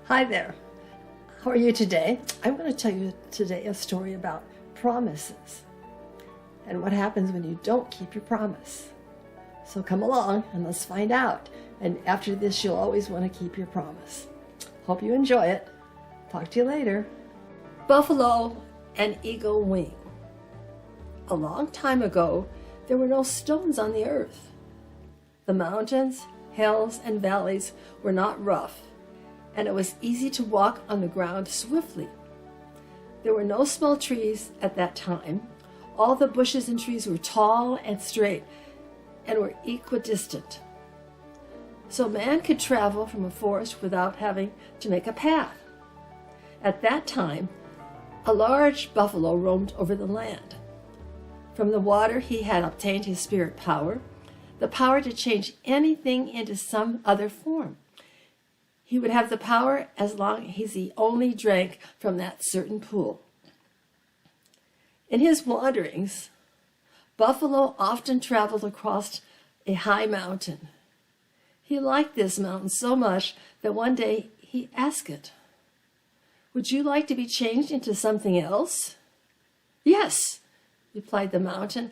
Hi there. How are you today? I'm going to tell you today a story about promises and what happens when you don't keep your promise. So come along and let's find out. And after this, you'll always want to keep your promise. Hope you enjoy it. Talk to you later. Buffalo and eagle wing. A long time ago, there were no stones on the earth. The mountains, hills, and valleys were not rough, and it was easy to walk on the ground swiftly. There were no small trees at that time. All the bushes and trees were tall and straight and were equidistant. So man could travel from a forest without having to make a path. At that time, a large buffalo roamed over the land. From the water he had obtained his spirit power, the power to change anything into some other form. He would have the power as long as he only drank from that certain pool. In his wanderings, Buffalo often traveled across a high mountain. He liked this mountain so much that one day he asked it, "Would you like to be changed into something else?" "Yes," replied the mountain,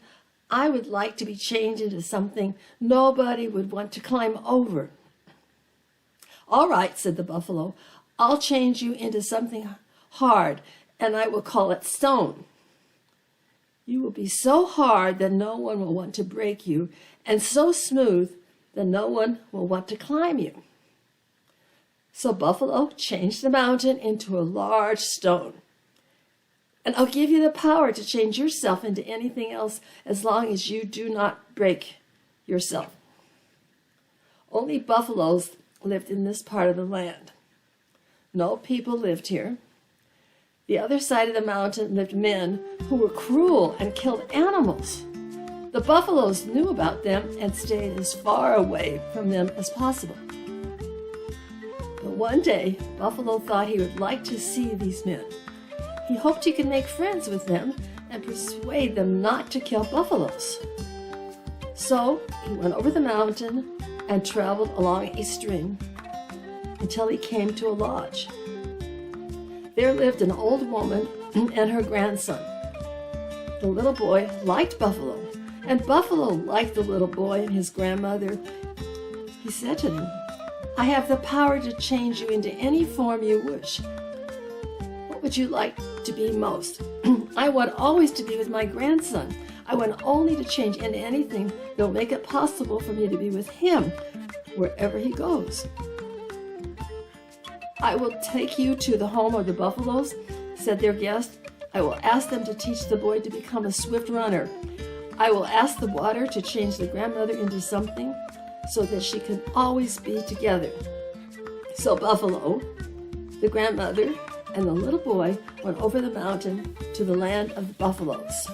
"I would like to be changed into something nobody would want to climb over." "All right," said the buffalo, "I'll change you into something hard, and I will call it stone. You will be so hard that no one will want to break you, and so smooth that no one will want to climb you." So Buffalo changed the mountain into a large stone. "And I'll give you the power to change yourself into anything else as long as you do not break yourself." Only buffaloes lived in this part of the land. No people lived here. The other side of the mountain lived men who were cruel and killed animals. The buffaloes knew about them and stayed as far away from them as possible. But one day, Buffalo thought he would like to see these men. He hoped he could make friends with them and persuade them not to kill buffaloes. So he went over the mountain and traveled along a stream until he came to a lodge. There lived an old woman and her grandson. The little boy liked Buffalo, and Buffalo liked the little boy and his grandmother. He said to them, "I have the power to change you into any form you wish. What would you like to be most?" "I want always to be with my grandson. I want only to change into anything that will make it possible for me to be with him wherever he goes." "I will take you to the home of the buffaloes," said their guest. "I will ask them to teach the boy to become a swift runner. I will ask the water to change the grandmother into something so that she can always be together." So Buffalo, the grandmother, and the little boy went over the mountain to the land of the buffaloes.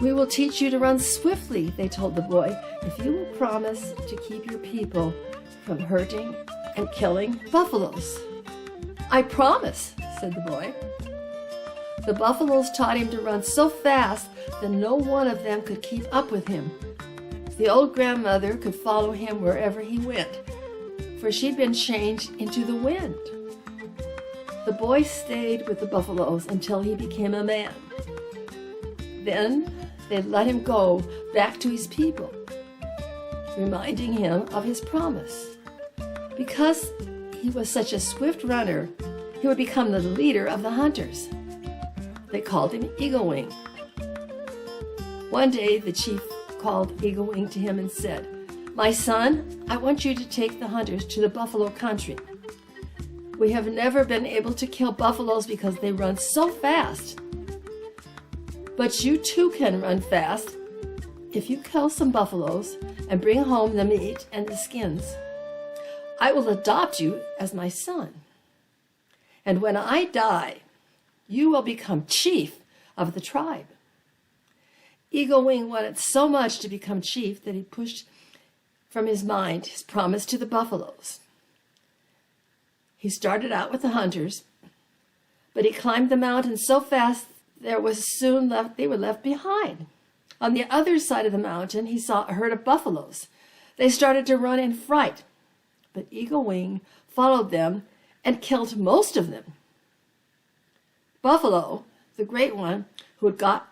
"We will teach you to run swiftly," they told the boy, "if you will promise to keep your people from hurting and killing buffaloes." "I promise," said the boy. The buffaloes taught him to run so fast that no one of them could keep up with him. The old grandmother could follow him wherever he went, for she'd been changed into the wind. The boy stayed with the buffaloes until he became a man. Then they let him go back to his people, reminding him of his promise. Because he was such a swift runner, he would become the leader of the hunters. They called him Eagle Wing. One day the chief called Eagle Wing to him and said, "My son, I want you to take the hunters to the buffalo country. We have never been able to kill buffaloes because they run so fast. But you too can run fast if you kill some buffaloes and bring home the meat and the skins. I will adopt you as my son. And when I die, you will become chief of the tribe." Eagle Wing wanted so much to become chief that he pushed from his mind his promise to the buffaloes. He started out with the hunters, but he climbed the mountain so fast they were left behind. On the other side of the mountain, he saw a herd of buffaloes. They started to run in fright, but Eagle Wing followed them and killed most of them. Buffalo, the great one who had got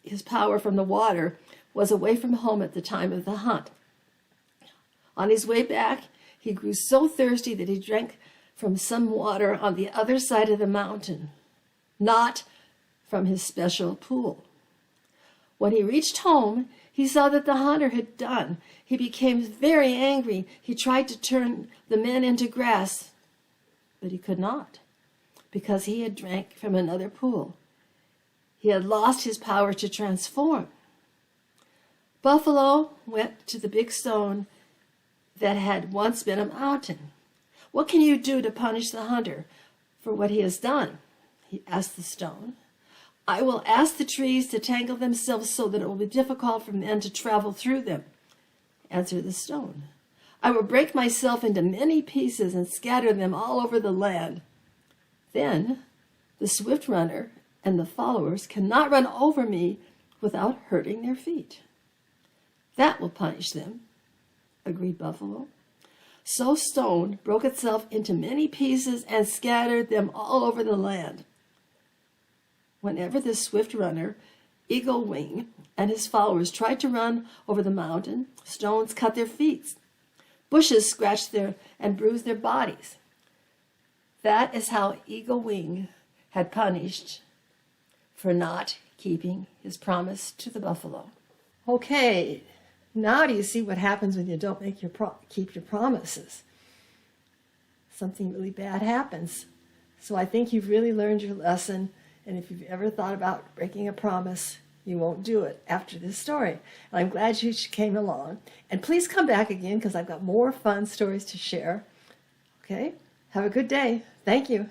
his power from the water, was away from home at the time of the hunt. On his way back, he grew so thirsty that he drank from some water on the other side of the mountain, not from his special pool. When he reached home, he saw that the hunter had done. He became very angry. He tried to turn the men into grass, but he could not, because he had drank from another pool. He had lost his power to transform. Buffalo went to the big stone that had once been a mountain. "What can you do to punish the hunter for what he has done?" he asked the stone. "I will ask the trees to tangle themselves so that it will be difficult for men to travel through them," answered the stone. "I will break myself into many pieces and scatter them all over the land. Then the swift runner and the followers cannot run over me without hurting their feet." "That will punish them," agreed Buffalo. So Stone broke itself into many pieces and scattered them all over the land. Whenever the swift runner, Eagle Wing, and his followers tried to run over the mountain, stones cut their feet. Bushes scratched and bruised their bodies. That is how Eagle Wing had punished for not keeping his promise to the buffalo. Okay, now do you see what happens when you don't keep your promises? Something really bad happens. So I think you've really learned your lesson, and if you've ever thought about breaking a promise, you won't do it after this story. And I'm glad you came along. And please come back again, because I've got more fun stories to share. Okay? Have a good day. Thank you.